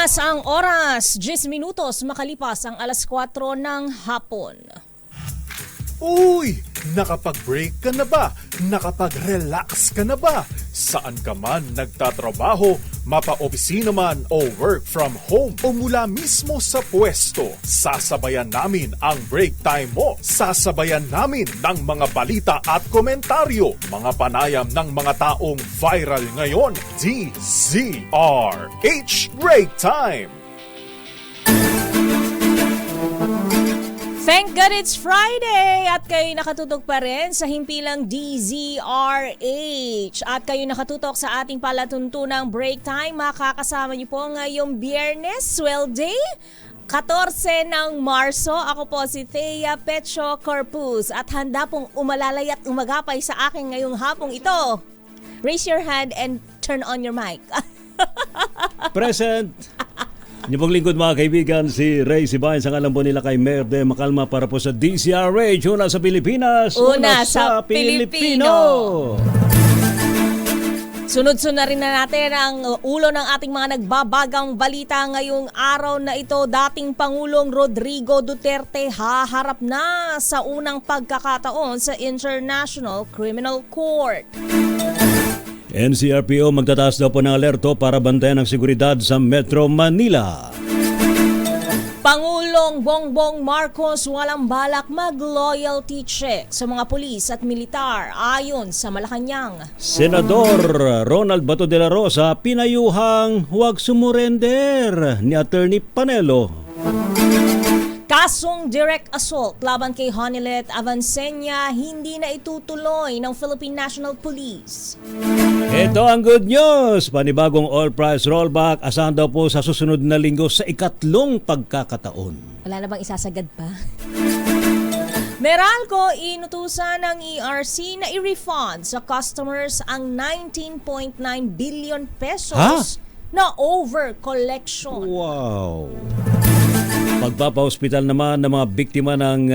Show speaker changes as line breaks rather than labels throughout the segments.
Oras ang oras, 10 minutos makalipas ang alas 4 ng hapon.
Uy! Nakapag-break ka na ba? Nakapag-relax ka na ba? Saan ka man nagtatrabaho, mapa-opisina man o work from home o mula mismo sa pwesto, sasabayan namin ang break time mo. Sasabayan namin ng mga balita at komentaryo, mga panayam ng mga taong viral ngayon. DZRH Break Time!
Thank God it's Friday at kayo nakatutok pa rin sa himpilang DZRH. At kayo nakatutok sa ating palatuntunang break time. Makakasama niyo po ngayong Biyernes, Swell Day, 14 ng Marso. Ako po si Thea Pecho Corpus at handa pong umalalay at umagapay sa akin ngayong hapong ito. Raise your hand and turn on your mic.
Present! Niyo pong lingkod mga kaibigan, si Ray Sibayan. Ang alam po nila kay Mayor de Macalma para po sa DZRH. Una sa Pilipinas,
una sa Pilipino. Sunod-sunod na rin na natin ang ulo ng ating mga nagbabagang balita ngayong araw na ito. Dating Pangulong Rodrigo Duterte haharap na sa unang pagkakataon sa International Criminal Court.
NCRPO magtataas daw po ng alerto para bantayan ang seguridad sa Metro Manila.
Pangulong Bongbong Marcos walang balak mag-loyalty check sa mga pulis at militar ayon sa Malacanang.
Senador Ronald Bato de la Rosa pinayuhang huwag sumurender ni Attorney Panelo.
Kasong direct assault laban kay Honilet Avancenia hindi na itutuloy ng Philippine National Police.
Ito ang good news. Panibagong oil price rollback asahan daw po sa susunod na linggo sa ikatlong pagkakataon.
Wala na bang isasagad pa? Meralco inutusan ng ERC na i-refund sa customers ang 19.9 billion pesos na over collection.
Wow! Pagpapa-hospital naman ng mga biktima ng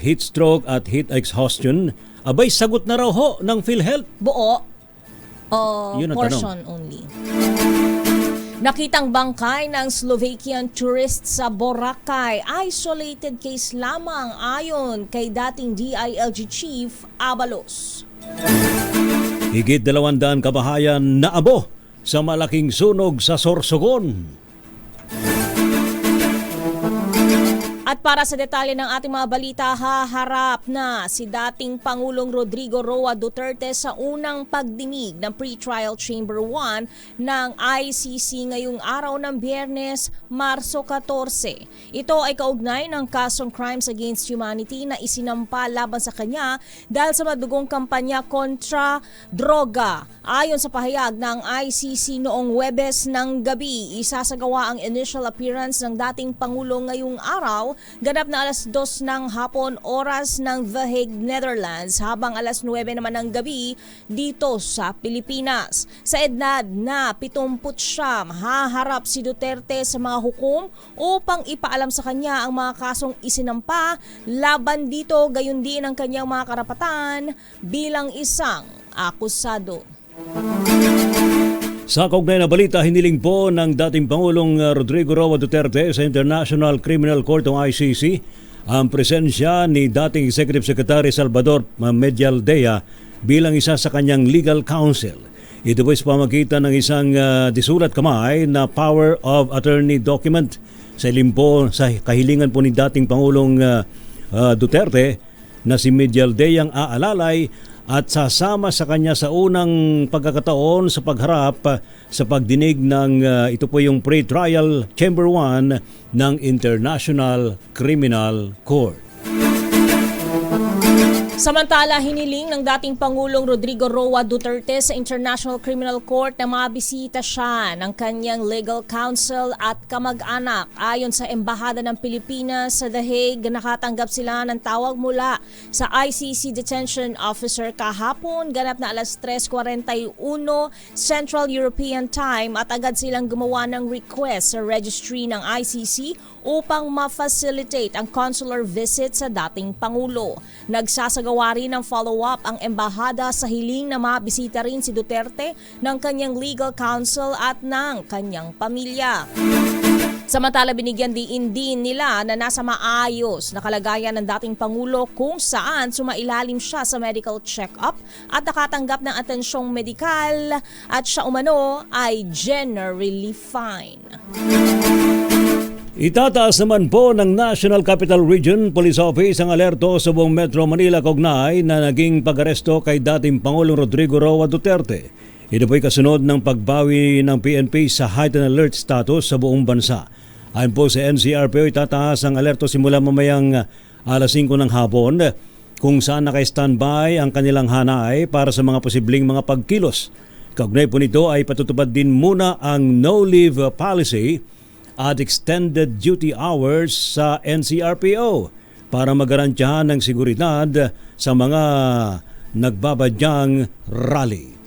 heat stroke at heat exhaustion, abay sagot na raw ho ng PhilHealth.
Buo o
Yun ang
portion only? Nakitang bangkay ng Slovakian tourist sa Boracay. Isolated case lamang ayon kay dating DILG Chief Abalos.
Higit 200 kabahayan na abo sa malaking sunog sa Sorsogon.
At para sa detalye ng ating mga balita, haharap na si dating Pangulong Rodrigo Roa Duterte sa unang pagdinig ng Pre-Trial Chamber 1 ng ICC ngayong araw ng Biyernes, Marso 14. Ito ay kaugnay ng kasong Crimes Against Humanity na isinampa laban sa kanya dahil sa madugong kampanya kontra droga. Ayon sa pahayag ng ICC noong Huwebes ng gabi, isasagawa ang initial appearance ng dating Pangulo ngayong araw ganap na alas 2 ng hapon oras ng The Hague, Netherlands habang alas 9 naman ng gabi dito sa Pilipinas. Sa edad na 79, haharap si Duterte sa mga hukom upang ipaalam sa kanya ang mga kasong isinampa laban dito, gayon din ang kanyang mga karapatan bilang isang akusado.
Sa kaugnay na balita, hiniling po ng dating Pangulong Rodrigo Roa Duterte sa International Criminal Court o ICC ang presensya ni dating Executive Secretary Salvador Medialdea bilang isa sa kanyang legal counsel. Ito po sa pamagitan ng isang disulat kamay na power of attorney document sa ilimpo sa kahilingan po ni dating Pangulong Duterte na si Medialdea ang aalalay at sasama sa kanya sa unang pagkakataon sa pagharap sa pagdinig ng ito po yung Pre-Trial Chamber 1 ng International Criminal Court.
Samantala, hiniling ng dating Pangulong Rodrigo Roa Duterte sa International Criminal Court na mabisita siya ng kanyang legal counsel at kamag-anak. Ayon sa Embahada ng Pilipinas sa The Hague, nakatanggap sila ng tawag mula sa ICC Detention Officer kahapon, ganap na alas 3:41 Central European Time at agad silang gumawa ng request sa registry ng ICC upang ma-facilitate ang consular visit sa dating Pangulo. Nagsasagawa Nagsagawa rin ng follow-up ang embahada sa hiling na mabisita rin si Duterte ng kanyang legal counsel at ng kanyang pamilya. Samantala, binigyan din nila na nasa maayos na kalagayan ng dating Pangulo kung saan sumailalim siya sa medical check-up at nakatanggap ng atensyong medikal at siya umano ay generally fine.
Itataas naman po ng National Capital Region Police Office ang alerto sa buong Metro Manila kaugnay na naging pag-aresto kay dating Pangulong Rodrigo Roa Duterte. Ito po'y kasunod ng pagbawi ng PNP sa heightened alert status sa buong bansa. Ayon po sa NCRPO, itataas ang alerto simula mamayang alas 5 ng hapon kung saan naka-standby ang kanilang hanay para sa mga posibleng mga pagkilos. Kaugnay po nito ay patutupad din muna ang no-leave policy at extended duty hours sa NCRPO para magarantiyahan ng seguridad sa mga nagbabadyang rally.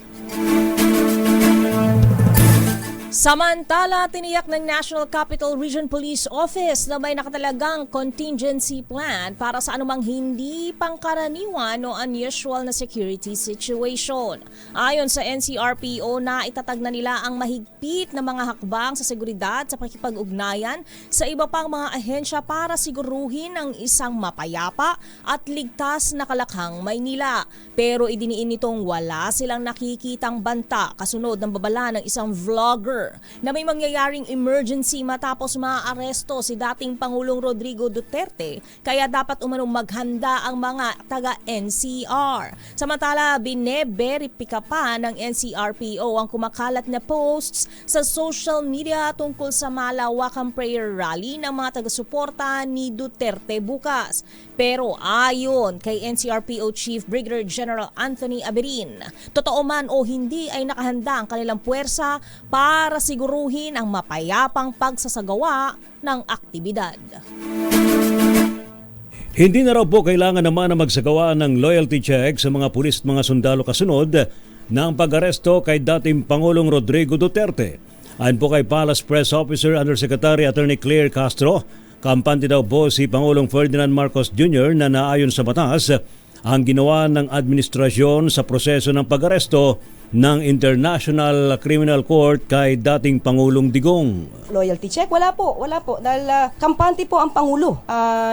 Samantala, tiniyak ng National Capital Region Police Office na may nakatalagang contingency plan para sa anumang hindi pangkaraniwan o unusual na security situation. Ayon sa NCRPO, na itatag na nila ang mahigpit na mga hakbang sa seguridad sa pakikipag-ugnayan sa iba pang mga ahensya para siguruhin ang isang mapayapa at ligtas na kalakhang Maynila. Pero idiniin nitong wala silang nakikitang banta kasunod ng babala ng isang vlogger na may mangyayaring emergency matapos maaresto si dating Pangulong Rodrigo Duterte, kaya dapat umanong maghanda ang mga taga-NCR. Samantala, bineberipika pa ng NCRPO ang kumakalat na posts sa social media tungkol sa malawakang prayer rally ng mga taga-suporta ni Duterte bukas. Pero ayon kay NCRPO Chief Brigadier General Anthony Aberin, totoo man o hindi ay nakahanda ang kanilang puwersa para siguruhin ang mapayapang pagsasagawa ng aktibidad.
Hindi na raw po kailangan naman na magsagawa ng loyalty check sa mga pulis at mga sundalo kasunod ng pag-aresto kay dating Pangulong Rodrigo Duterte. Ayon po kay Palace Press Officer Undersecretary Attorney Claire Castro, kampante daw po si Pangulong Ferdinand Marcos Jr. na naayon sa batas ang ginawa ng administrasyon sa proseso ng pag-aresto ng International Criminal Court kay dating Pangulong Digong.
Loyalty check? Wala po. Dahil kampante po ang Pangulo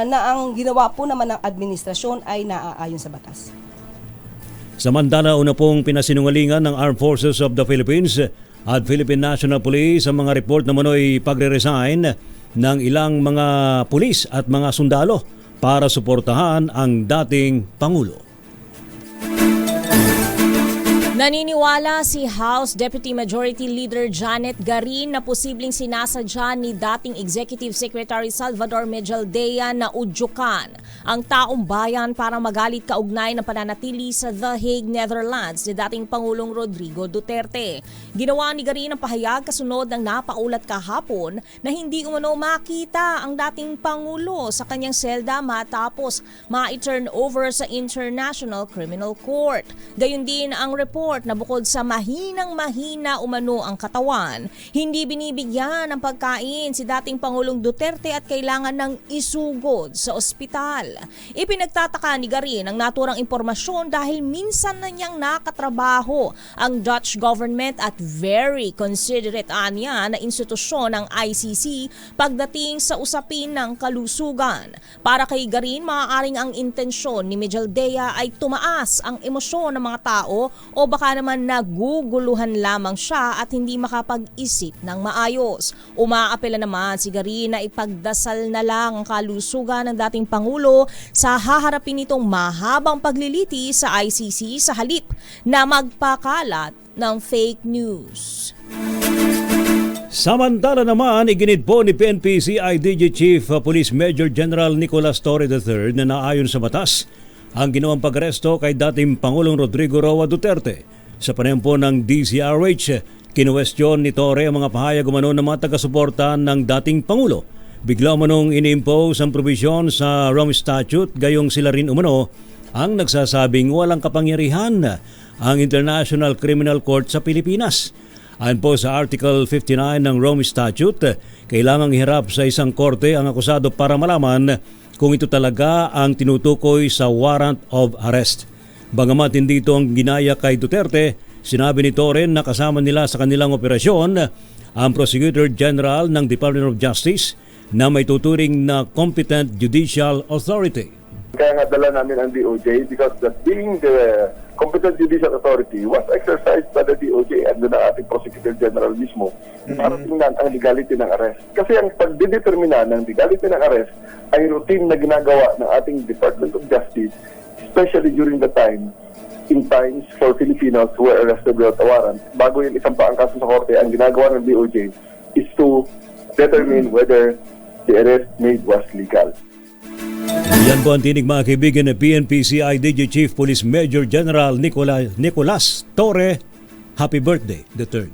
na ang ginawa po naman ng administrasyon ay naaayon sa batas.
Samantala, una pong pinasinungalingan ng Armed Forces of the Philippines at Philippine National Police ang mga report na manoy pagre-resign ng ilang mga pulis at mga sundalo para suportahan ang dating Pangulo.
Naniniwala si House Deputy Majority Leader Janet Garin na posibleng sinasadya ni dating Executive Secretary Salvador Medialdea na udyukan ang taong bayan para magalit kaugnay ng pananatili sa The Hague, Netherlands ni dating Pangulong Rodrigo Duterte. Ginawa ni Garin ang pahayag kasunod ng napaulat kahapon na hindi umano makita ang dating Pangulo sa kanyang selda matapos ma-turn over sa International Criminal Court. Gayun din ang report na bukod sa mahinang-mahina umano ang katawan, hindi binibigyan ng pagkain si dating Pangulong Duterte at kailangan ng isugod sa ospital. Ipinagtataka ni Garin ang naturang impormasyon dahil minsan na niyang nakatrabaho ang Dutch government at very considerate anya na institusyon ng ICC pagdating sa usapin ng kalusugan. Para kay Garin, maaaring ang intensyon ni Medialdea ay tumaas ang emosyon ng mga tao o baka naman naguguluhan lamang siya at hindi makapag-isip ng maayos. Umaapela naman si Garin na ipagdasal na lang ang kalusugan ng dating Pangulo sa haharapin nitong mahabang pagliliti sa ICC sa halip na magpakalat ng fake news.
Samantala naman, iginit po ni PNP CIDG Chief Police Major General Nicolas Torre III na naayon sa batas ang ginawang pag-aresto kay dating Pangulong Rodrigo Roa Duterte. Sa panayam po ng DZRH, kinuwestiyon ni Torre ang mga pahayag umano ng mga taga-suporta ng dating Pangulo. Bigla umanong ini-impose ang probisyon sa Rome Statute, gayong sila rin umano ang nagsasabing walang kapangyarihan ang International Criminal Court sa Pilipinas. Ayon po sa Article 59 ng Rome Statute, kailangang iharap sa isang korte ang akusado para malaman kung ito talaga ang tinutukoy sa warrant of arrest. Bagamat hindi ito ang ginaya kay Duterte, sinabi ni Torre na kasama nila sa kanilang operasyon ang Prosecutor General ng Department of Justice na may tuturing na competent judicial authority.
Kaya nga dala namin ang DOJ because that being the competent judicial authority was exercised by the DOJ and ng ating Prosecutor General mismo para tingnan ang legality ng arrest. Kasi ang pagdidetermina ng legality ng arrest ay routine na ginagawa ng ating Department of Justice, especially during the time in times for Filipinos who were arrested without a warrant. Bago yung isang paang kaso sa korte, ang ginagawa ng DOJ is to determine whether the arrest made was legal.
Yan po ang tinig mga kaibigan ng PNP CIDG Chief Police Major General Nicolas Torre. Happy birthday, the third.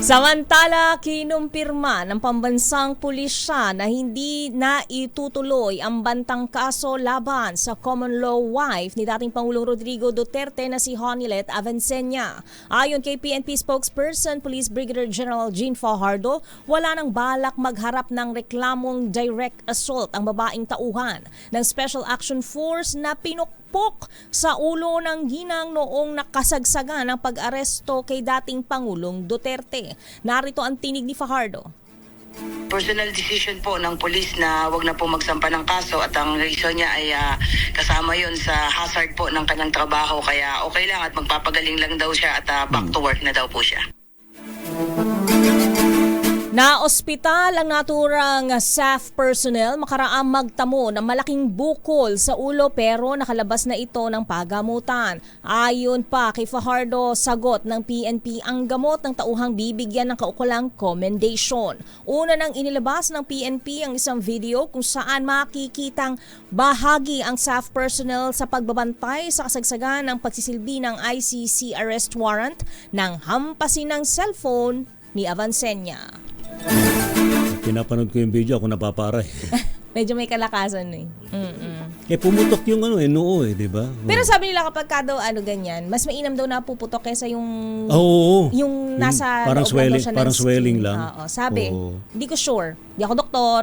Samantala, kinumpirma ng pambansang pulisya na hindi na itutuloy ang bantang kaso laban sa common law wife ni dating Pangulong Rodrigo Duterte na si Honilet Avencena. Ayon kay PNP spokesperson Police Brigadier General Jean Fajardo, wala nang balak magharap ng reklamong direct assault ang babaeng tauhan ng Special Action Force na pinukpok sa ulo ng ginang noong nakasagsagan ng pag-aresto kay dating Pangulong Duterte. Narito ang tinig ni Fajardo.
Personal decision po ng polis na wag na po magsampa ng kaso at ang reason niya ay kasama yon sa hazard po ng kanyang trabaho kaya okay lang at magpapagaling lang daw siya at back to work na daw po siya.
Na-ospital ang naturang SAF personnel makaraang magtamo ng malaking bukol sa ulo pero nakalabas na ito ng pagamutan. Ayon pa kay Fajardo, sagot ng PNP ang gamot ng tauhang bibigyan ng kaukulang commendation. Una nang inilabas ng PNP ang isang video kung saan makikitang bahagi ang SAF personnel sa pagbabantay sa kasagsagan ng pagsisilbi ng ICC arrest warrant ng hampasin ng cellphone ni Avencena.
Pinapanood ko yung video, ako napaparay.
Medyo may kalakasan eh.
Pumutok yung noo di ba?
Pero sabi nila kapag daw ganyan, mas mainam daw na puputok kaysa yung yung nasa
parang
loob
swelling,
daw siya ng
parang
skin.
swelling lang.
Oo, sabi.
Oo.
Hindi ko sure. Hindi ako doktor.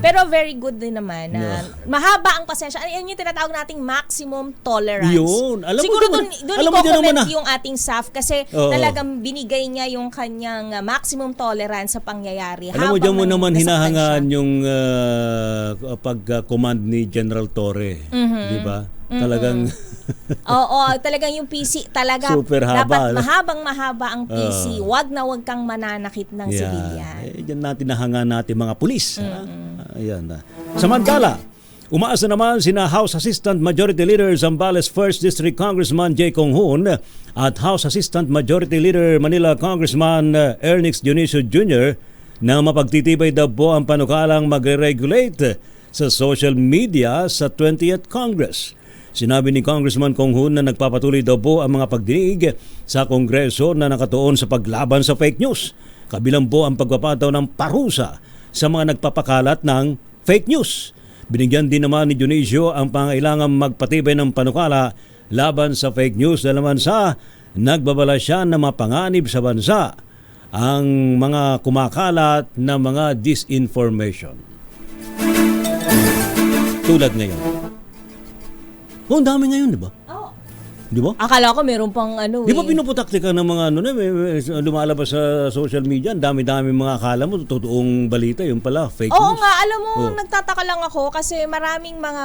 Pero very good din naman na mahaba ang pasensya. Yan yung tinatawag nating maximum tolerance.
Yun.
Siguro doon i-comment
naman
yung ating staff kasi talagang binigay niya yung kanyang maximum tolerance sa pangyayari.
Alam mo, dyan mo naman
nasaktan
hinahangaan
siya.
yung pag-command ni General Torre. Di ba? Talagang
Oo, talagang yung PC talaga
super haba.
dapat mahaba ang PC. Wag kang mananakit ng sibilyan.
Diyan natin nahangaan natin mga pulis. Ayan. Samantala, umaasa naman sina House Assistant Majority Leader Zambales 1st District Congressman J. Kong Hoon at House Assistant Majority Leader Manila Congressman Ernix Dionisio Jr. na mapagtitibay daw po ang panukalang magre-regulate sa social media sa 20th Congress. Sinabi ni Congressman Kong Hoon na nagpapatuloy daw po ang mga pagdinig sa Kongreso na nakatuon sa paglaban sa fake news. Kabilang po ang pagpapataw ng parusa sa mga nagpapakalat ng fake news. Binigyan din naman ni Dionisio ang pangailangan magpatibay ng panukala laban sa fake news dahil naman sa nagbabala siya na mapanganib sa bansa ang mga kumakalat na mga disinformation. Tulad ngayon. Ang dami ngayon, di ba?
Oo.
Di ba?
Akala ko meron pang
Di ba pinuputaktika ng mga lumalabas sa social media, ang dami-dami mga akala mo, totoong balita, yung pala, fake news.
Oo nga, alam mo, nagtataka lang ako kasi maraming mga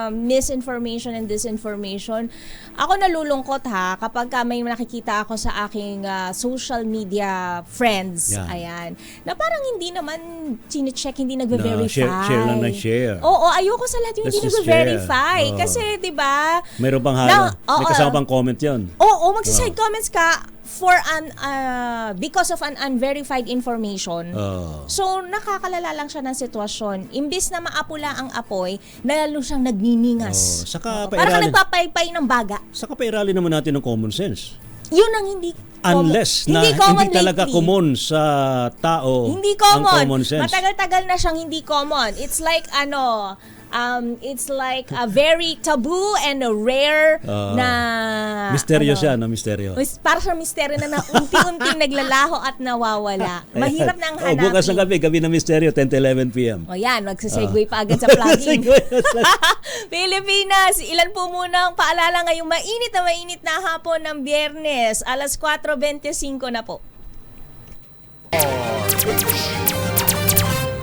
misinformation and disinformation. Ako nalulungkot kapag may nakikita ako sa aking social media friends, ayan, na parang hindi naman chine-check, hindi nagve-verify.
Share lang ng share.
Oo, ayoko sa lahat yung hindi nagve-verify. Kasi, di ba?
Mayroon pang may kasama pang comment yan.
Oo, magsiside comments ka for because of an unverified information. So, nakakalala lang siya ng sitwasyon. Imbis na maapula ang apoy, lalo siyang nagniningas. Parang nagpapaypay ng baga.
Saka pairali naman natin ng common sense.
Yun ang hindi
Unless
hindi
talaga common sa tao
hindi common.
ang common sense.
Matagal-tagal na siyang hindi common. It's like It's like a very taboo and a rare na...
Misteryo siya, no? Misteryo.
Para sa misteryo na unti-unting naglalaho at nawawala. Mahirap na ang hanapin.
Bukas ng gabi ng misteryo, 10 to 11 p.m.
O yan, magsasegue pa agad sa plugging. Pilipinas, ilan po muna ang paalala ngayong mainit na hapon ng Biyernes. Alas 4:25 na po.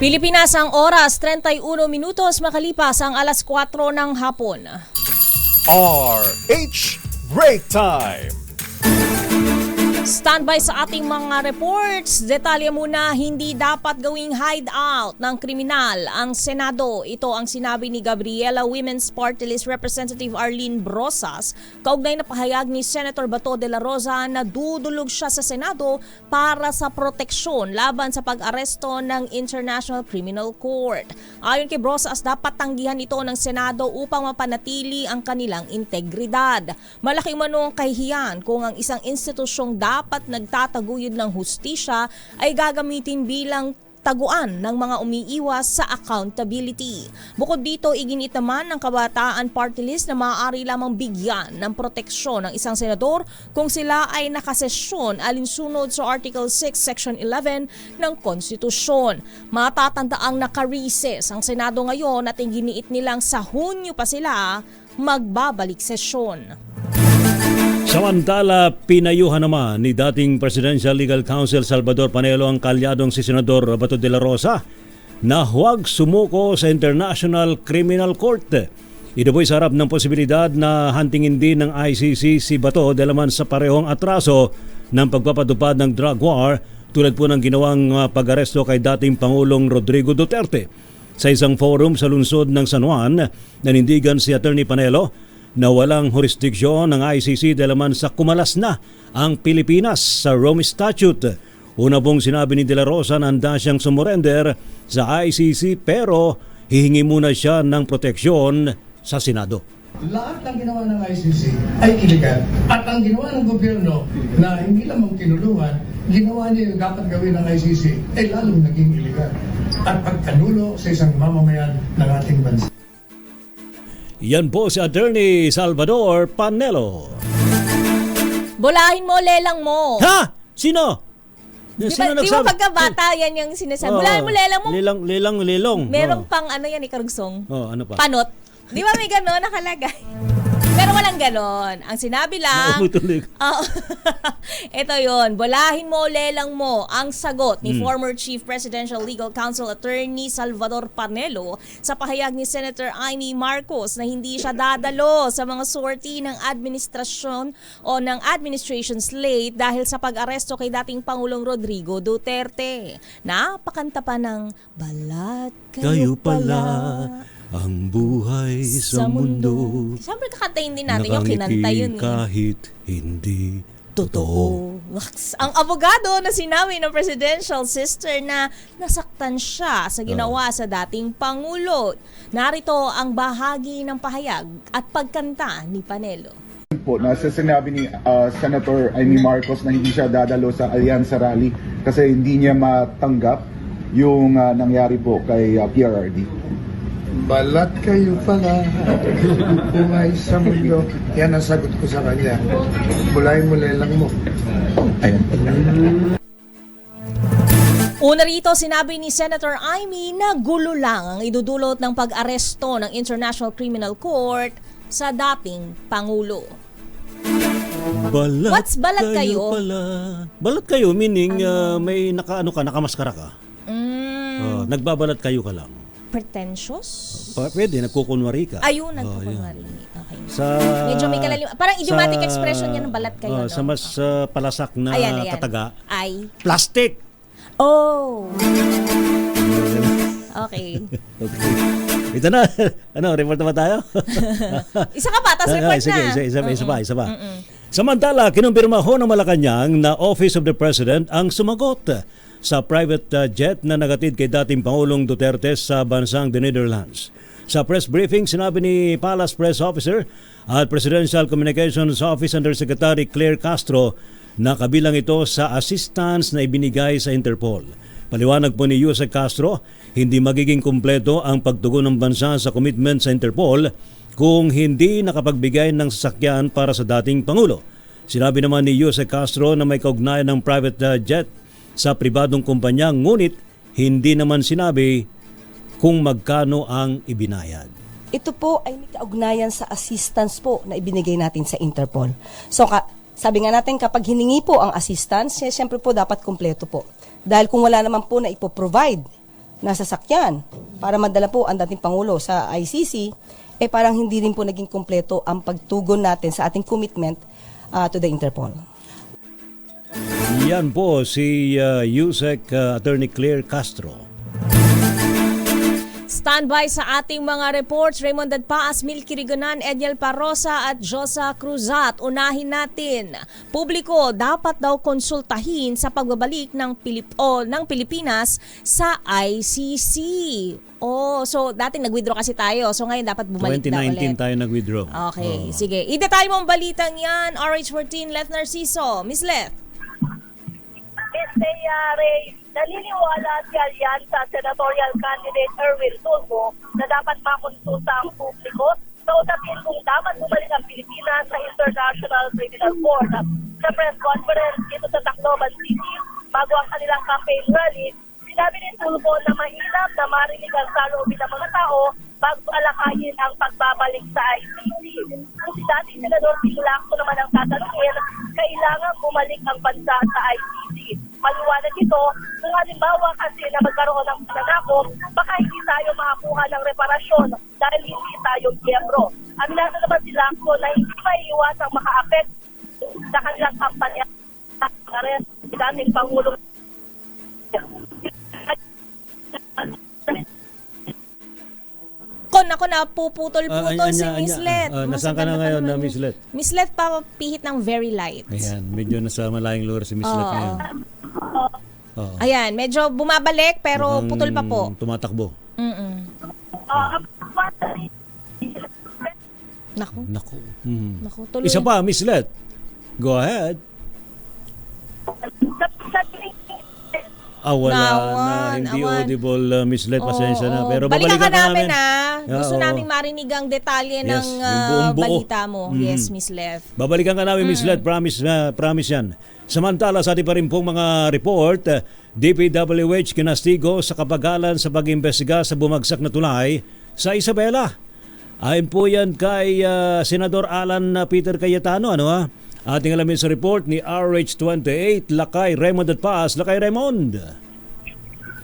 Pilipinas, ang oras 31 minutos makalipas ang alas 4 ng hapon.
RH Break Time!
Standby sa ating mga reports. Detalye muna, hindi dapat gawing hideout ng kriminal ang Senado. Ito ang sinabi ni Gabriela Women's Party List Representative Arlene Brosas kaugnay na pahayag ni Senator Bato de la Rosa na dudulog siya sa Senado para sa proteksyon laban sa pag-aresto ng International Criminal Court. Ayon kay Brosas, dapat tanggihan ito ng Senado upang mapanatili ang kanilang integridad. Malaking manong kahihiyan kung ang isang institusyong dapat nagtataguyod ng hustisya ay gagamitin bilang taguan ng mga umiiwas sa accountability. Bukod dito, iginit naman ng Kabataan Party List na maaari lamang bigyan ng proteksyon ng isang senador kung sila ay nakasesyon alinsunod sa Article 6, Section 11 ng Konstitusyon. Matatandaang naka-recess ang Senado ngayon at iginiit nilang sa Hunyo pa sila magbabalik sesyon.
Samantala, pinayuhan naman ni dating Presidential Legal Counsel Salvador Panelo ang kalyadong si Senador Bato de la Rosa na huwag sumuko sa International Criminal Court. Ito po'y sa harap ng posibilidad na hantingin din ng ICC si Bato dahil naman sa parehong atraso ng pagpapatupad ng drug war tulad po ng ginawang pag-aresto kay dating Pangulong Rodrigo Duterte. Sa isang forum sa lungsod ng San Juan, nanindigan si Attorney Panelo na walang jurisdiksyon ng ICC dahil naman sa kumalas na ang Pilipinas sa Rome Statute. Una pong sinabi ni De La Rosa na handa siyang sumurrender sa ICC pero hihingi muna siya ng proteksyon sa Senado.
Lahat ng ginawa ng ICC ay illegal. At ang ginawa ng gobyerno na hindi lamang tinulungan, ginawa niya yung dapat gawin ng ICC ay lalong naging illegal. At pagkanulo sa isang mamamayan ng ating bansa.
Yan po si Attorney Salvador Panelo.
Bulahin mo, lelang mo.
Ha? Sino?
Di ba pagkabata yan yung sinasabi? Bulahin mo, lelang mo.
Lelong.
Merong pang ano yan, ikarugsong.
Ano pa?
Panot. Di ba may gano'n nakalagay? Pero walang ganon. Ang sinabi lang, ito yon, bulahin mo, lelang mo ang sagot ni former Chief Presidential Legal Counsel Attorney Salvador Panelo sa pahayag ni Senator Amy Marcos na hindi siya dadalo sa mga sortie ng administrasyon o ng administration slate dahil sa pag-aresto kay dating Pangulong Rodrigo Duterte. Napakanta pa ng Balat Kayo Pala
ang buhay sa mundo.
Siyempre kakantayin din natin yung kinanta yun.
Kahit hindi totoo.
Ang abogado na sinabi ng presidential sister na nasaktan siya sa ginawa sa dating Pangulo. Narito ang bahagi ng pahayag at pagkanta ni Panelo.
Po, nasa sinabi ni Senator Amy Marcos na hindi siya dadalo sa Alyansa Rally kasi hindi niya matanggap yung nangyari po kay PRRD.
Balat kayo pala, buhay sa mundo. Yan ang sagot ko sa kanya. Bulahin mo, lelang mo. Ayun.
Una rito, sinabi ni Senator Amy na gulo lang ang idudulot ng pag-aresto ng International Criminal Court sa dating Pangulo. What's balat kayo?
Pala. Balat kayo meaning may nakamaskara ka. Nagbabalat kayo ka lang.
Pretentious?
Pwede, nagkukunwari ka.
Ayun, nagkukunwari. Okay.
Medyo
may kalalim. Parang idiomatic expression niya ng balat kayo.
Sa mas palasak na kataga.
Ay.
Plastic!
Oh! Okay.
Ito na. Report na ba tayo?
Isa ka pa, tapos report na.
Isa pa. Samantala, kinumpirma ho ng Malacanang na Office of the President ang sumagot sa private jet na nagatid kay dating Pangulong Duterte sa bansang the Netherlands. Sa press briefing, sinabi ni Palace Press Officer at Presidential Communications Office Undersecretary Claire Castro na kabilang ito sa assistance na ibinigay sa Interpol. Paliwanag po ni Yusek Castro, hindi magiging kumpleto ang pagtugon ng bansa sa commitment sa Interpol kung hindi nakapagbigay ng sasakyan para sa dating Pangulo. Sinabi naman ni Yusek Castro na may kaugnayan ng private jet sa pribadong kumpanya, ngunit hindi naman sinabi kung magkano ang ibinayad.
Ito po ay may kaugnayan sa assistance po na ibinigay natin sa Interpol. So sabi nga natin, kapag hiningi po ang assistance, siyempre po dapat kumpleto po. Dahil kung wala naman po na ipoprovide na sasakyan para madala po ang dating Pangulo sa ICC, parang hindi rin po naging kumpleto ang pagtugon natin sa ating commitment to the Interpol.
Yan po si Yusek Attorney Claire Castro.
Standby sa ating mga reports, Raymond Dadpaas, Milky Rigonan, Ediel Parosa at Josa Cruzat. Unahin natin, publiko dapat daw konsultahin sa pagbabalik ng Pilipinas sa ICC. So dati nag-withdraw kasi tayo. So ngayon dapat bumalik na ulit.
2019 tayo nag-withdraw.
Okay, sige. I-detalye mo ang balitang yan. RH14, Leth Narciso. Miss Leth.
Ray, naniniwala si Alyansa Senatorial Candidate Erwin Tulfo na dapat makonsulta ang publiko sa usapin kung dapat bumalik ang Pilipinas sa International Criminal Court. Sa press conference dito sa Tacloban City, bago ang kanilang campaign rally, sinabi ni Tulfo na mahirap na marinig ang saloobin ng mga tao bago alakayin ang pagbabalik sa ICC. Kung si dating Senador Pingulacto naman ang tatanungin, kailangan bumalik ang bansa sa ICC. Maliwanag ito, kung halimbawa kasi na magkaroon ng pananakop, baka hindi tayo makakuha ng reparasyon dahil hindi tayo miyembro. Aminado naman si Lacto na hindi maiiwasang maka-apekto sa kanilang kampanya sa arrest ni dating Pangulong.
Ako na puputol-putol si Miss Leth.
Nasaan ka na ngayon na Miss Leth?
Miss Leth pa pihit ng very light.
Ayan, medyo nasa malayong lugar si Miss Leth ngayon.
Ayan, medyo bumabalik pero putol pa po.
Tumatakbo.
Naku. Naku, tuloy.
Isa pa, Miss Leth. Go ahead. Wala na. Hindi audible, Miss Leth. Pasensya na. Pero
balikan ka namin,
namin.
Gusto naming marinig ang detalye ng balita mo. Yes, Miss Leth.
Babalikan ka namin, Miss Leth. Promise yan. Samantala, sa ating pa rin pong mga report, DPWH kinastigo sa kabagalan sa pag-imbestiga sa bumagsak na tulay sa Isabela. Ayon po yan kay Senador Alan Peter Cayetano. Ating alamin sa report ni RH28, Lakay Raymond at Paz. Lakay Raymond.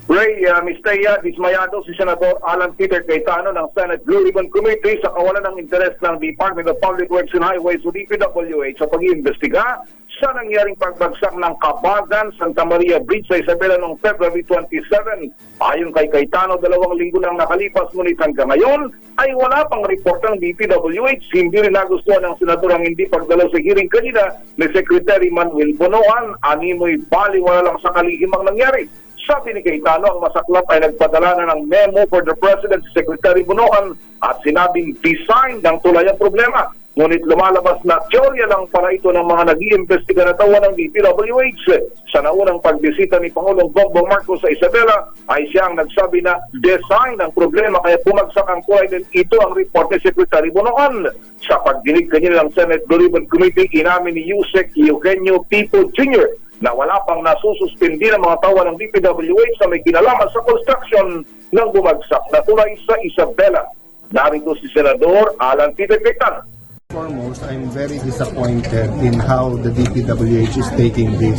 Ray, Mistaya, dismayado si Senador Alan Peter Cayetano ng Senate Blue Ribbon Committee sa kawalan ng interes ng Department of Public Works and Highways o DPWH sa pag-iimbestiga sa nangyaring pagbagsak ng Kabagan Santa Maria Bridge sa Isabela noong February 27. Ayon kay Cayetano, 2 linggo nang nakalipas, ngunit hanggang ngayon ay wala pang report ng DPWH. Hindi rin nagustuhan ng senador ang hindi pagdalo sa hearing kanina ni Secretary Manuel Bonoan. Animoy baliwala lang sa kalihimang nangyari. Sabi ni Cayetano, ang masaklap ay nagpadala na ng memo for the President si Secretary Bonoan at sinabing design ng tulay ang problema. Ngunit lumalabas na teorya lang para ito ng mga nag-iimbestiga na tawa ng DPWH. Sa naunang pagbisita ni Pangulong Bongbong Marcos sa Isabela ay siya ang nagsabi na design ang problema kaya bumagsak ang tulay din. Ito ang report ni Secretary Bonoan. Sa pagdinig kanina ng Senate Blue Ribbon Committee, inamin ni Yusek Eugenio Pipo Jr. na wala pang nasususpindi ng mga tawa ng DPWH na may kinalaman sa construction ng bumagsak na tulay sa Isabela. Narito si Senador Alan Peter Cayetano.
Foremost, I'm very disappointed in how the DPWH is taking this.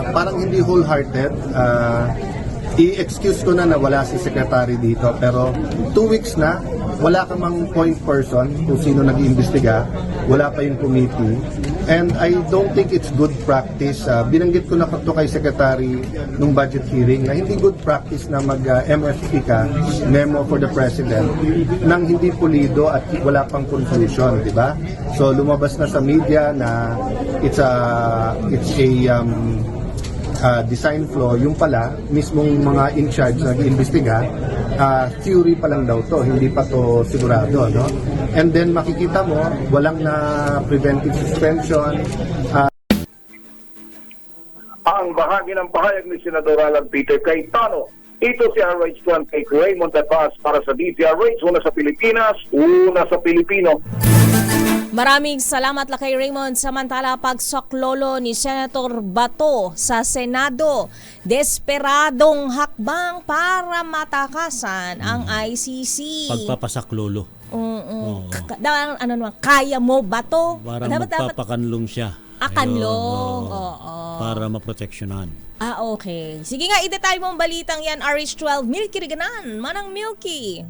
Parang hindi wholehearted. I-excuse ko na wala si Secretary dito, pero 2 weeks na, wala ka mang point person kung sino nag-iimbestiga, wala pa yung committee. And I don't think it's good practice. Binanggit ko na ito kay Secretary nung budget hearing na hindi good practice na mag-MFP ka, memo for the President, nang hindi pulido at wala pang conclusion, di ba? So lumabas na sa media na it's a design flaw. Yung pala, mismong mga in charge na nag-iimbestiga, theory pa lang daw to, hindi pa to sigurado, no? And then makikita mo, walang na preventive suspension.
Ang ang bahagi ng pahayag ni Senador Alan Peter Cayetano. Ito si RH1 kay Raymond Advas para sa DZRH, una sa Pilipinas, una sa Pilipino.
Maraming salamat la kay Raymond. Samantala, pagsaklolo ni Senator Bato sa Senado, desperadong hakbang para matakasan ang ICC.
Pagpapasaklolo.
Ano naman, kaya mo Bato?
Para magpapakanlong siya.
Kanlong.
Ayun,
Oo.
Para maproteksyonan.
Okay. Sige nga, i-detail mo ang balitang yan, RH12. Milky Riganan, Manang Milky.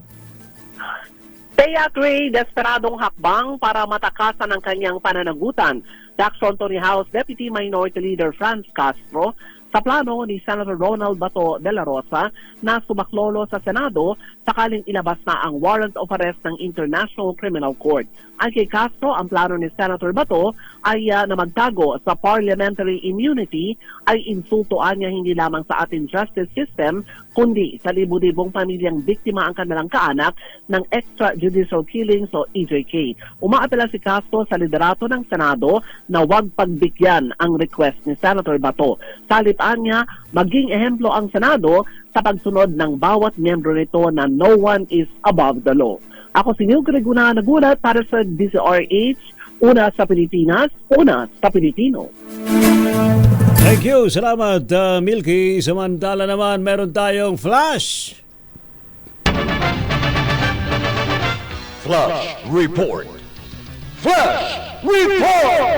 Teatri, desperadong hakbang para matakasan ang kanyang pananagutan. Jackson Tony House Deputy Minority Leader Franz Castro sa plano ni Senator Ronald Bato de la Rosa na sumaklolo sa Senado sakaling ilabas na ang warrant of arrest ng International Criminal Court. Ang kay Castro, ang plano ni Senator Bato ay na magtago sa parliamentary immunity ay insultoan niya hindi lamang sa ating justice system kundi sa libu-libong pamilyang biktima ang kanilang kaanak ng extrajudicial killings o EJK. Umaapela si Castro sa liderato ng Senado na huwag pagbigyan ang request ni Senator Bato. Salitaan niya, maging ehemplo ang Senado sa pagsunod ng bawat miyembro nito na no one is above the law. Ako si Neil Greguna nagulat para sa DZRH, una sa Pilipinas, una sa Pilipino.
Thank you. Salamat, Milky. Samantala naman, meron tayong flash.
Flash Report. Flash Report!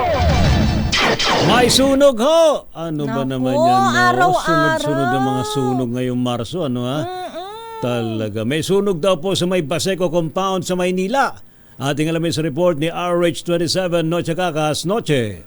May sunog ho! Ano ba naman yan? No?
Araw-araw.
Sunod-sunod ang mga sunog ngayong Marso. Ano ha? Talaga. May sunog daw po sa may Baseco compound sa Maynila. Ating alamin sa report ni RH27 Noche Kakas. Noche.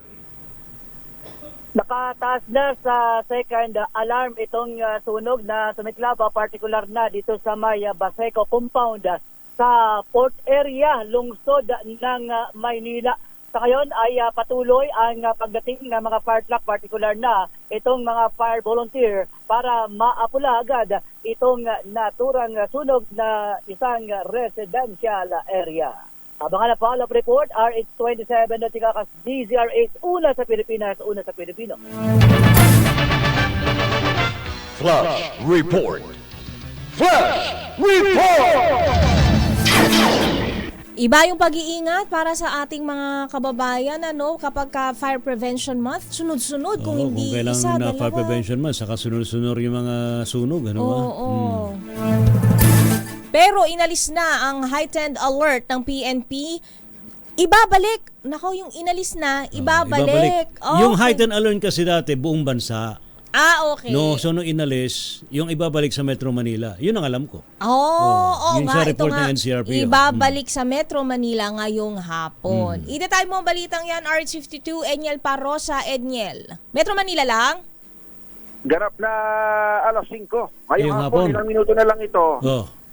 Nakataas na sa second alarm itong sunog na sumiklab, particular na dito sa may Baseco compound sa port area, lungsod ng Maynila. Sa ngayon ay patuloy ang pagdating ng mga fire truck, particular na itong mga fire volunteer para maapula agad itong naturang sunog na isang residential area. Abangan na follow-up report, RH27 na Tikakas DZRH, una sa Pilipinas, una sa Pilipino.
Flash Report. Flash Report!
Iba yung pag-iingat para sa ating mga kababayan kapag Fire Prevention Month, sunod-sunod kung hindi
kung
isa,
na
dalawa.
Fire Prevention Month, saka sunod-sunod yung mga sunog. Ano ba?
Pero inalis na ang heightened alert ng PNP. Ibabalik. Nako, yung inalis na, ibabalik.
Yung heightened alert kasi dati, buong bansa.
Okay.
No, so nung inalis, yung ibabalik sa Metro Manila. Yun ang alam ko. Yun
nga,
sa report
ito nga,
ng NCRPO.
ibabalik sa Metro Manila ngayong hapon. I-detail mo ang balitang yan, RH52, Enyel Parrosa, Enyel. Metro Manila lang?
Ganap na alas 5. Ngayong
hapon.
Ilang minuto na lang ito.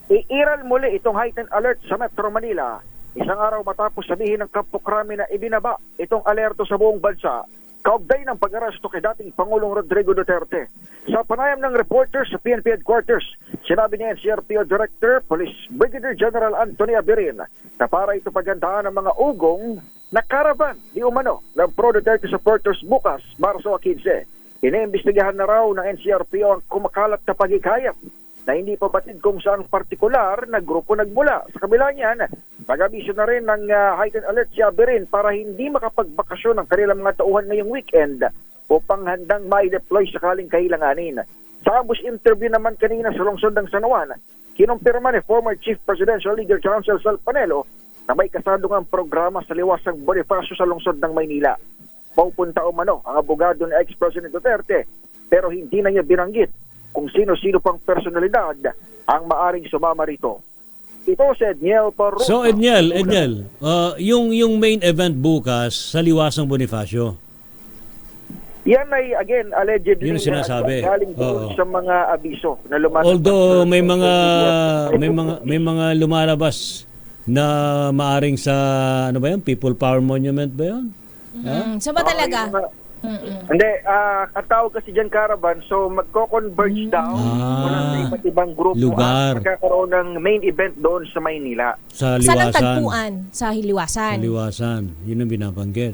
Iiral muli itong heightened alert sa Metro Manila. Isang araw matapos sabihin ng Kampo Krami na ibinaba itong alerto sa buong bansa kaugnay ng pag-aresto kay dating Pangulong Rodrigo Duterte. Sa panayam ng reporters sa PNP headquarters, sinabi ni NCRPO Director Police Brigadier General Anthony Abirin na para ito pagandaan ng mga ugong na karavan di umano ng pro-Duterte supporters bukas, Marso 15. Iniimbestigahan na raw ng NCRPO ang kumakalat na pagikayat na hindi pa batid kung saan partikular na grupo nagmula. Sa kabila niyan, pag-abiso na rin ng heightened alert si Abirin para hindi makapagbakasyon ng kanilang mga tauhan ngayong weekend upang handang mai-deploy sakaling kailanganin. Sa ambush interview naman kanina sa lungsod ng San Juan, kinumpirma ni former Chief Presidential Legal Counsel Sal Panelo na may kasadungang programa sa liwasang Bonifacio sa lungsod ng Maynila. Pupunta umano ang abogado ni ex-President Duterte pero hindi na niya binanggit kung sino-sino pang personalidad ang maaring sumama rito. Ito si Edniel Parrosa.
So Edniel, yung main event bukas sa liwasang Bonifacio.
Yan ay again allegedly
yun sinasabi.
Galing doon sa mga abiso na lumalabas.
Although may mga lumalabas na maaring sa People Power Monument ba 'yon?
So ba talaga?
Hindi, ang tawag kasi dyan caravan, so magko-converge daw mula sa iba't ibang grupo
lugar.
at magkakaroon ng main event doon sa Maynila.
Sa liwasan.
Saan ang tagpuan? Sa liwasan.
Sa liwasan. Yun ang binabanggit.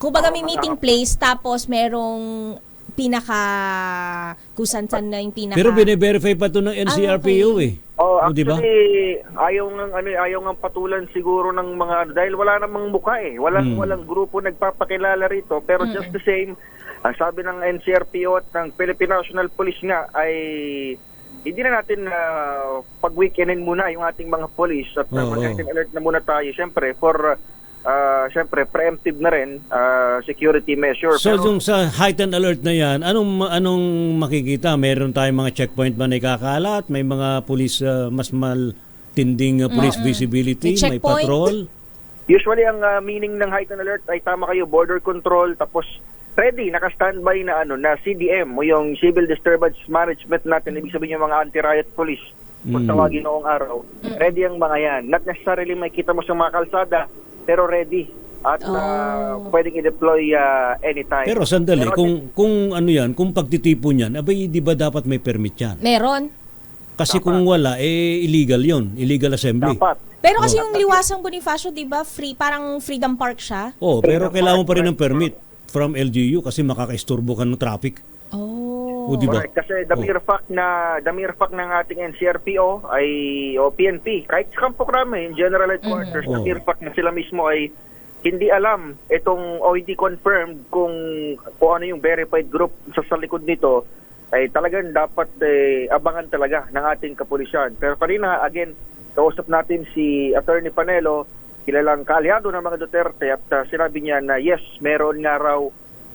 Kumbaga may meeting place tapos merong kusansan na yung pinaka...
Pero bine-verify pa to ng NCRPO eh.
Oh,
di ba?
actually, ayaw ng patulan siguro ng mga dahil wala namang mukha eh. Walang grupo nagpapakilala rito, pero just the same, ang sabi ng NCRPO at ng Philippine National Police nga ay hindi na natin pag-weekendin muna yung ating mga police at mag-heightened alert na muna tayo syempre for preemptive na rin security measure.
So yung sa heightened alert na yan, anong makikita? Meron tayong mga checkpoint ba na ikakalat? May mga police mas maltinding police visibility? May patrol?
Usually ang meaning ng heightened alert ay tama kayo, border control, tapos ready, naka-standby na na CDM o yung Civil Disturbance Management natin, ibig sabihin yung mga anti-riot police kung tawagin noong araw. Ready ang mga yan. Not necessarily makita mo sa mga kalsada, pero ready at pwedeng i-deploy anytime.
Pero sandali, kung ano yan, kung pagtitipon yan, abay di ba dapat may permit yan?
Meron.
Kasi kung wala, illegal yon, illegal assembly.
Dapat.
Pero kasi yung Liwasang Bonifacio, di ba, parang Freedom Park siya?
Pero kailangan pa rin ng permit from LGU kasi makakaisturbo ka ng traffic.
Oh.
O, diba?
Kasi the mere fact ng ating NCRPO ay o PNP, kahit sa Campo Crame, in General Headquarters, the mere fact na sila mismo ay hindi alam itong o hindi confirmed kung ano yung verified group sa likod nito, ay talagang dapat abangan talaga ng ating kapulisan. Pero kanina, again, kausap natin si Attorney Panelo, kilalang kaalyado ng mga Duterte at sinabi niya na yes, meron nga raw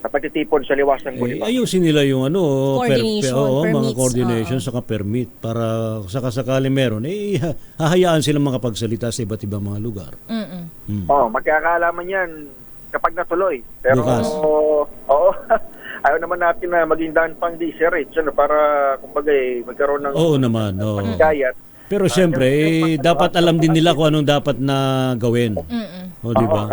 na pagtitipon sa Liwasang Bonifacio.
Ayusin nila yung
coordination,
mga coordination saka permit para sakasakali meron. Hahayaan silang makapagsalita sa iba't ibang mga lugar.
Magkakaalaman yan kapag natuloy. Pero ayaw naman natin na maging daan pang discourage para kumbaga magkaroon ng pagkayat.
Pero siyempre, dapat alam din nila kung anong dapat na gawin. O, di ba?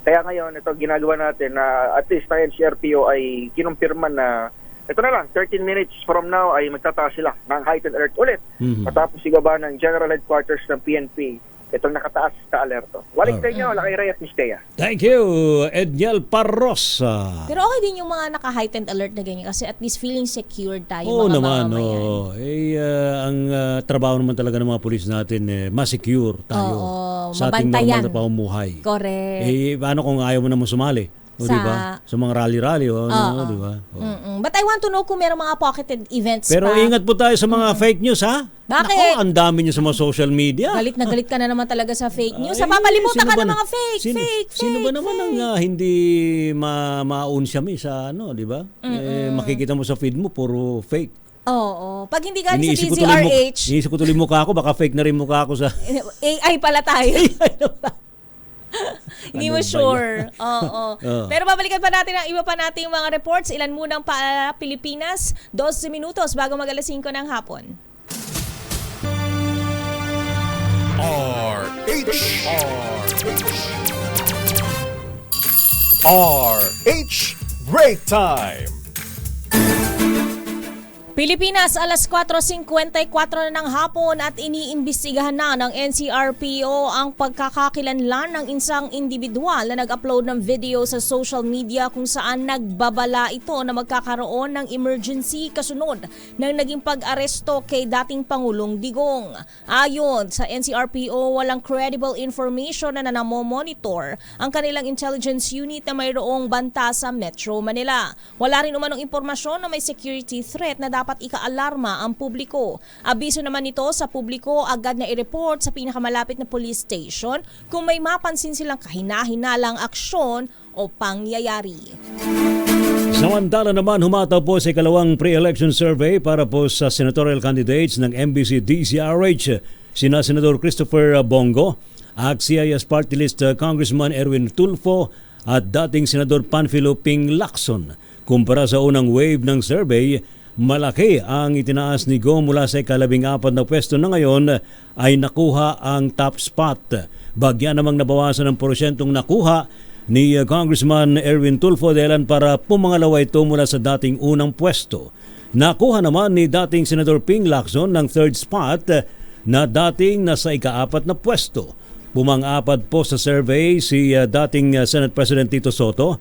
Kaya ngayon, ito ginagawa natin na at least tayo NCRPO ay kinumpirman na ito na lang, 13 minutes from now ay magtataas sila ng heightened alert ulit. Matapos sigaba ng General Headquarters ng PNP itong nakataas sa alerto. Walang sa inyo, Lakay Ray at Miss Thea.
Thank you, Edniel Parrosa.
Pero okay din yung mga naka-heightened alert na ganyan kasi at least feeling secured tayo
mga mamamayan. Ang trabaho naman talaga ng mga pulis natin, ma-secure tayo sa ating normal na pamumuhay.
Correct.
Paano kung ayaw mo naman sumali? Diba? Sa mga rally-rally, diba?
But I want to know kung meron mga pocketed events
Pero ingat po tayo sa mga fake news, ha?
Bakit?
Naku, ang dami nyo sa mga social media.
Galit na galit ka na naman talaga sa fake news. Papalimutan ka ng mga fake.
Sino ba naman ang hindi ma-unsya sa di ba? Makikita mo sa feed mo, puro fake.
Oo. Pag hindi galing sa DZRH...
Iniisip ko tuloy mukha ko, baka fake na rin mukha ko sa...
AI pala tayo. Hindi mo sure. Pero babalikan pa natin ang iba pa nating mga reports. Ilan munang pa Pilipinas? 12 minutos bago mag-alas 5 ng hapon.
RH Break Time.
Pilipinas, alas 4:54 na ng hapon at iniimbestigahan na ng NCRPO ang pagkakakilanlan ng isang individual na nag-upload ng video sa social media kung saan nagbabala ito na magkakaroon ng emergency kasunod ng naging pag-aresto kay dating Pangulong Digong. Ayon sa NCRPO, walang credible information na namomonitor ang kanilang intelligence unit na mayroong banta sa Metro Manila. Wala rin umanong impormasyon na may security threat na dapat ika-alarma ang publiko. Abiso naman ito sa publiko, agad na i-report sa pinakamalapit na police station kung may mapansin silang kahina-hinalang aksyon o pangyayari.
Samantala naman, humataw po sa ikalawang pre-election survey para po sa senatorial candidates ng MBC DZRH, sina Senador Christopher Bongo, AXIS Party List Congressman Erwin Tulfo at dating Senador Panfilo Ping Lacson. Kumpara sa unang wave ng survey, malaki ang itinaas ni Go mula sa ika-14 na pwesto na ngayon ay nakuha ang top spot. Bagya namang nabawasan ng porsyentong nakuha ni Congressman Erwin Tulfo dahilan para pumangalawa ito mula sa dating unang pwesto. Nakuha naman ni dating Senador Ping Lacson ng third spot na dating nasa ika-4 na pwesto. Bumang-apat po sa survey si dating Senate President Tito Soto.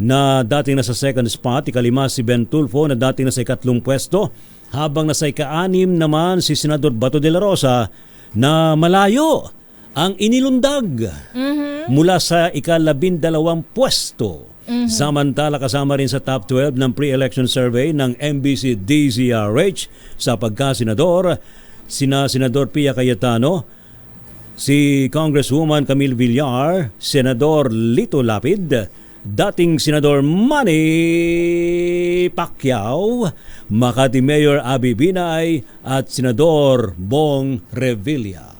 na dating nasa second spot, ikalima si Ben Tulfo na dating nasa ikatlong pwesto, habang nasa ika-anim naman si Senador Bato de la Rosa na malayo ang inilundag mula sa ika-12 pwesto. Samantala kasama rin sa top 12 ng pre-election survey ng MBC DZRH sa pagka-senador, sina Senador Pia Cayetano, si Congresswoman Camille Villar, Senador Lito Lapid, dating Senador Manny Pacquiao, Makati Mayor Abby Binay at Senador Bong Revilla.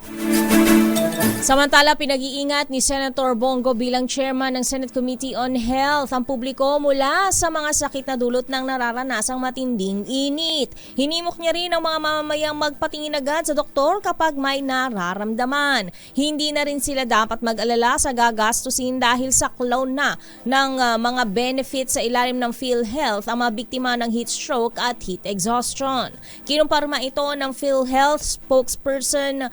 Samantala, pinag-iingat ni Senator Bongo bilang chairman ng Senate Committee on Health ang publiko mula sa mga sakit na dulot ng nararanasang matinding init. Hinimok niya rin ang mga mamamayang magpatingin agad sa doktor kapag may nararamdaman. Hindi na rin sila dapat mag-alala sa gagastusin dahil saklaw na ng mga benefits sa ilalim ng PhilHealth ang mga biktima ng heat stroke at heat exhaustion. Kinumpirma ito ng PhilHealth spokesperson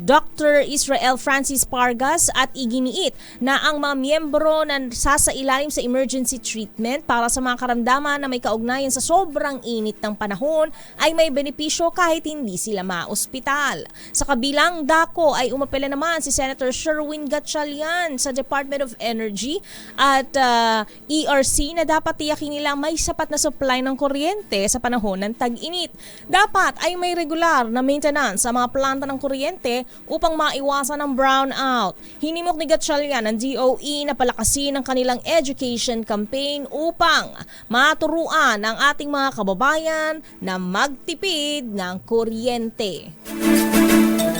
Dr. Israel Francis Pargas at iginiit na ang mga miyembro na sasailalim sa emergency treatment para sa mga karamdaman na may kaugnayan sa sobrang init ng panahon ay may benepisyo kahit hindi sila ma-ospital. Sa kabilang dako ay umapela naman si Senator Sherwin Gatchalian sa Department of Energy at ERC na dapat tiyakin nila may sapat na supply ng kuryente sa panahon ng tag-init. Dapat ay may regular na maintenance sa mga planta ng kuryente upang maiwasan ng brownout. Hinimok ni Gatchalian ng DOE na palakasin ang kanilang education campaign upang maturuan ang ating mga kababayan na magtipid ng kuryente.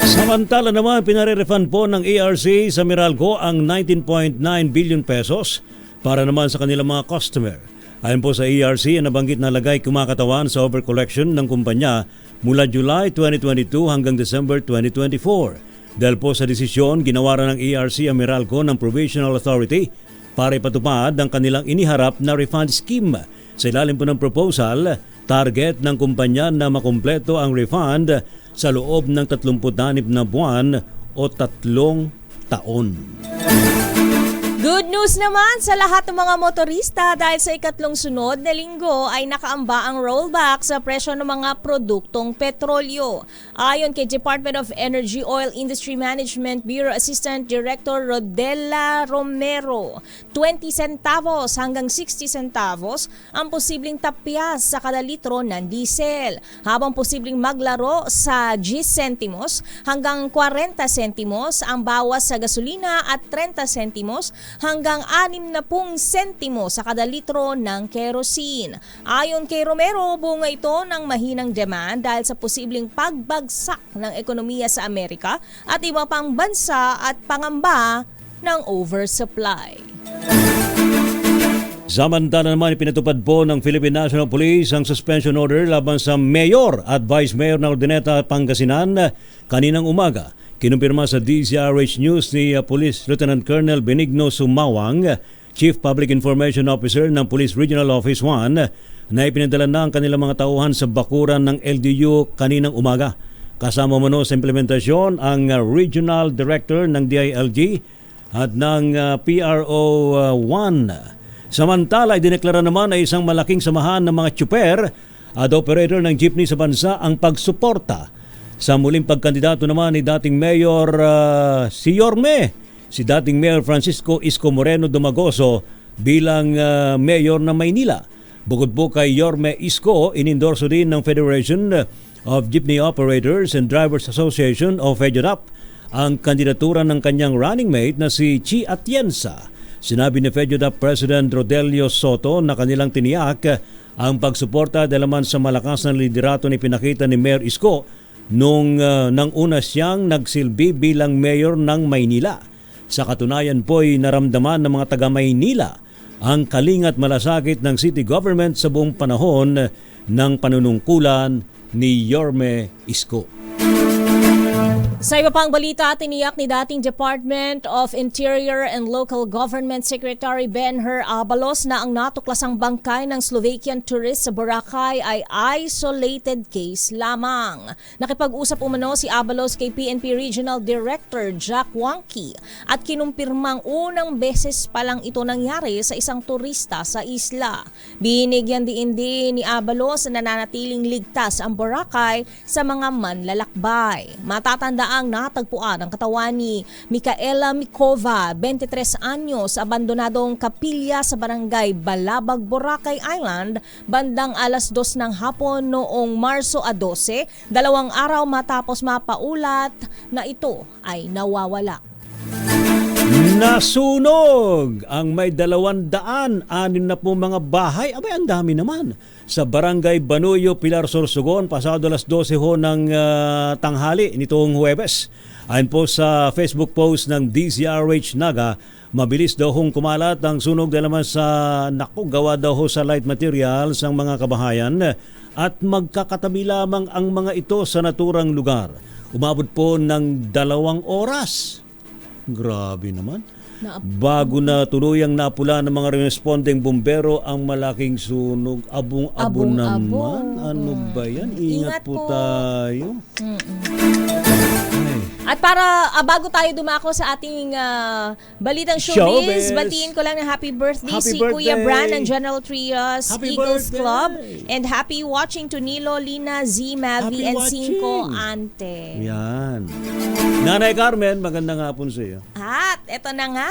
Samantala naman, pinare-refund po ng ERC sa Meralco ang 19.9 billion pesos para naman sa kanilang mga customer. Ayon po sa ERC, ang nabanggit na lagay kumakatawan sa overcollection ng kumpanya mula July 2022 hanggang December 2024. Dahil po sa desisyon, ginawaran ng ERC ang Meralco ng Provisional Authority para ipatupad ang kanilang iniharap na refund scheme. Sa ilalim po ng proposal, target ng kumpanya na makumpleto ang refund sa loob ng 36 na buwan o 3 taon.
Good news naman sa lahat ng mga motorista dahil sa ikatlong sunod na linggo ay nakaamba ang rollback sa presyo ng mga produktong petrolyo. Ayon kay Department of Energy Oil Industry Management Bureau Assistant Director Rodela Romero, 20 centavos hanggang 60 centavos ang posibleng tapyas sa kada litro ng diesel, habang posibleng maglaro sa 10 sentimos hanggang 40 sentimos ang bawas sa gasolina at 30 sentimos hanggang 60 sentimo sa kada litro ng kerosene. Ayon kay Romero, bunga ito ng mahinang demand dahil sa posibleng pagbagsak ng ekonomiya sa Amerika at iba pang bansa at pangamba ng oversupply.
Samantala naman, ipinatupad po ng Philippine National Police ang suspension order laban sa Mayor at Vice Mayor ng Urdaneta, Pangasinan kaninang umaga. Kinumpirma sa DZRH News ni Police Lieutenant Colonel Benigno Sumawang, Chief Public Information Officer ng Police Regional Office 1, na ipinadala na ang kanilang mga tauhan sa bakuran ng LGU kaninang umaga. Kasama mo sa implementasyon ang Regional Director ng DILG at ng PRO 1. Samantala, idineklara naman ay isang malaking samahan ng mga tsuper at operator ng jeepney sa bansa ang pagsuporta sa muling pagkandidato naman ni dating Mayor si dating Mayor Francisco Isko Moreno Dumagoso bilang Mayor ng Maynila. Bukod po kay Yorme Isko, inendorso din ng Federation of Jeepney Operators and Drivers Association o FEDJADAP ang kandidatura ng kanyang running mate na si Chi Atienza. Sinabi ni FEDJADAP President Rodelio Soto na kanilang tiniyak ang pagsuporta dahil naman sa malakas na liderato ni pinakita ni Mayor Isko nung una siyang nagsilbi bilang mayor ng Maynila. Sa katunayan po'y naramdaman ng mga taga-Maynila ang kalingat malasakit ng city government sa buong panahon ng panunungkulan ni Yorme Isko.
Sa iba pang balita, tiniyak ni dating Department of Interior and Local Government Secretary Benher Abalos na ang natuklasang bangkay ng Slovakian tourist sa Boracay ay isolated case lamang. Nakipag-usap umano si Abalos kay PNP Regional Director Jack Wangki at kinumpirmang unang beses pa lang ito nangyari sa isang turista sa isla. Binigyan din ni Abalos na nananatiling ligtas ang Boracay sa mga manlalakbay. Matatanda ang natagpuan ang katawan ni Micaela Mikova, 23 anyos, abandonadong kapilya sa barangay Balabag, Boracay Island, bandang alas 2 ng hapon noong Marso 12, 2 araw matapos mapaulat na ito ay nawawala.
Nasunog ang may 206 na po mga bahay. Abay, ang dami naman. Sa Barangay Banuyo, Pilar, Sorsogon, pasado alas 12 ho ng tanghali nitong Huwebes. Ayon po sa Facebook post ng DZRH Naga, mabilis daw hong kumalat ang sunog dahil naman sa gawa daw ho sa light materials ang mga kabahayan at magkakatabi lamang ang mga ito sa naturang lugar. Umabot po ng 2 oras. Grabe naman. Bago na tuluyang napula ng mga responding bumbero ang malaking sunog. Abong-abo naman. Ano ba yan? Ingat po tayo.
At para bago tayo dumako sa ating balitang showbiz, batiin ko lang na happy birthday si Kuya Bran ng General Trias Eagles Club. And happy watching to Nilo, Lina, Z, Mavi, and Cinco Ante.
Yan. Nanay Carmen, magandang hapon sa iyo.
At eto na nga,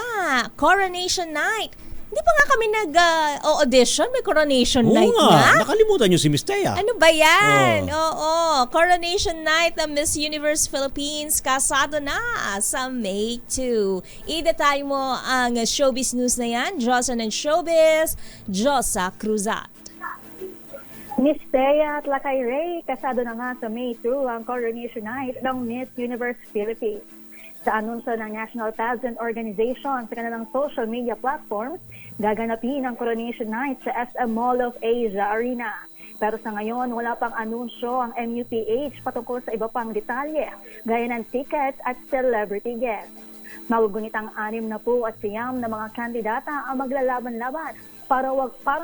Coronation Night. Hindi pa nga kami nag-audition, may Coronation Night na.
Nakalimutan niyo si Miss Thea.
Ano ba yan? Oo, Coronation Night ng Miss Universe Philippines, kasado na sa May 2. I-detay mo ang showbiz news na yan, Josa ng Showbiz, Josa Cruzat.
Miss Thea at Lakay Ray, kasado na nga sa May 2 ang Coronation Night ng Miss Universe Philippines. Sa anunsyo ng National Pageant Organization sa kanilang social media platforms, gaganapin ang Coronation Night sa SM Mall of Asia Arena. Pero sa ngayon, wala pang anunsyo ang MUPH patungkol sa iba pang detalye, gaya ng tickets at celebrity guests. Magugunit ang 69 na mga kandidata ang maglalaban-laban para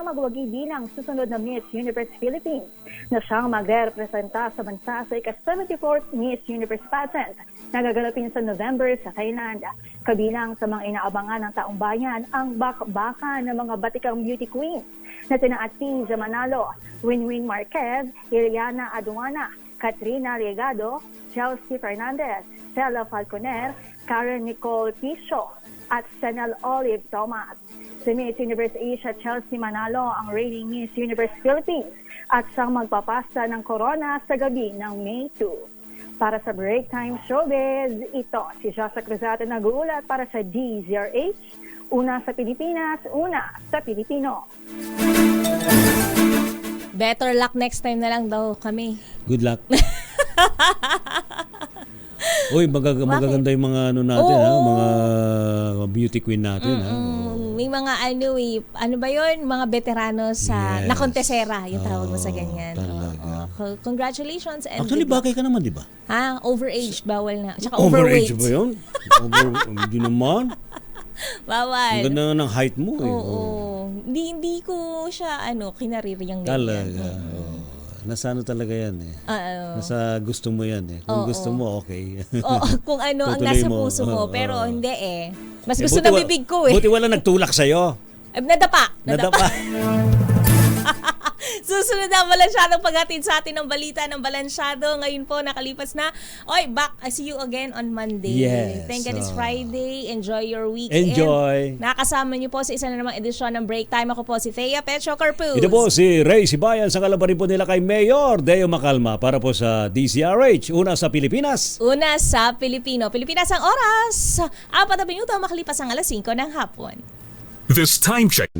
magwagi bilang susunod na Miss Universe Philippines na siyang magrepresenta sa bansa sa ika-74th Miss Universe Pageant na gaganapin sa November sa Thailand. Kabilang sa mga inaabangan ng taong bayan ang bakbakan ng mga batikang beauty queens na sina Atiza Manalo, Winwin Marquez, Iliana Aduana, Katrina Riegado, Chelsea Fernandez, Stella Falconer, Karen Nicole Piscio at Senel Olive Thomas. Si Miss Universe Asia Chelsea Manalo ang reigning Miss Universe Philippines at siyang magpapasa ng corona sa gabi ng May 2. Para sa Break Time Showbiz, ito si Josa Cruzat na nag-uulat para sa DZRH, una sa Pilipinas, una sa Pilipino.
Better luck next time na lang daw kami.
Good luck. Uy, magaganda yung mga natin, mga beauty queen natin.
May mga ano ba yun? Mga veterano sa na kontesera, yung tawag mo sa ganyan. Congratulations. And
actually, bagay ka naman, di ba?
Overage, bawal na. Tsaka
overage
overweight.
ba yun? Hindi naman.
Bawal.
Ang ganda ng height mo.
Oo. Hindi ko siya kinariryang ganyan.
Talaga. Nasa ano talaga yan eh. Nasa gusto mo yan eh. Kung gusto mo, okay.
Kung ano ang nasa puso mo. Pero hindi eh. Mas gusto na bibig ko eh.
Buti wala nagtulak sa'yo.
Nadapa. Susunod na balansyadong paghatid sa atin ng balita ng balansyado. Ngayon po, nakalipas na. Back. I see you again on Monday.
Yes.
Thank God it's Friday. Enjoy your weekend.
Enjoy.
Nakasama niyo po sa isa na namang edisyon ng Break Time. Ako po si Thea Petro Carpuz.
Ito po si Ray Sibayan. Sa kalabarin po nila kay Mayor Deo Macalma para po sa DZRH. Una sa Pilipinas.
Una sa Pilipino. Pilipinas ang oras. 4 minuto makalipas ang alas 5 ng hapon.
This time check.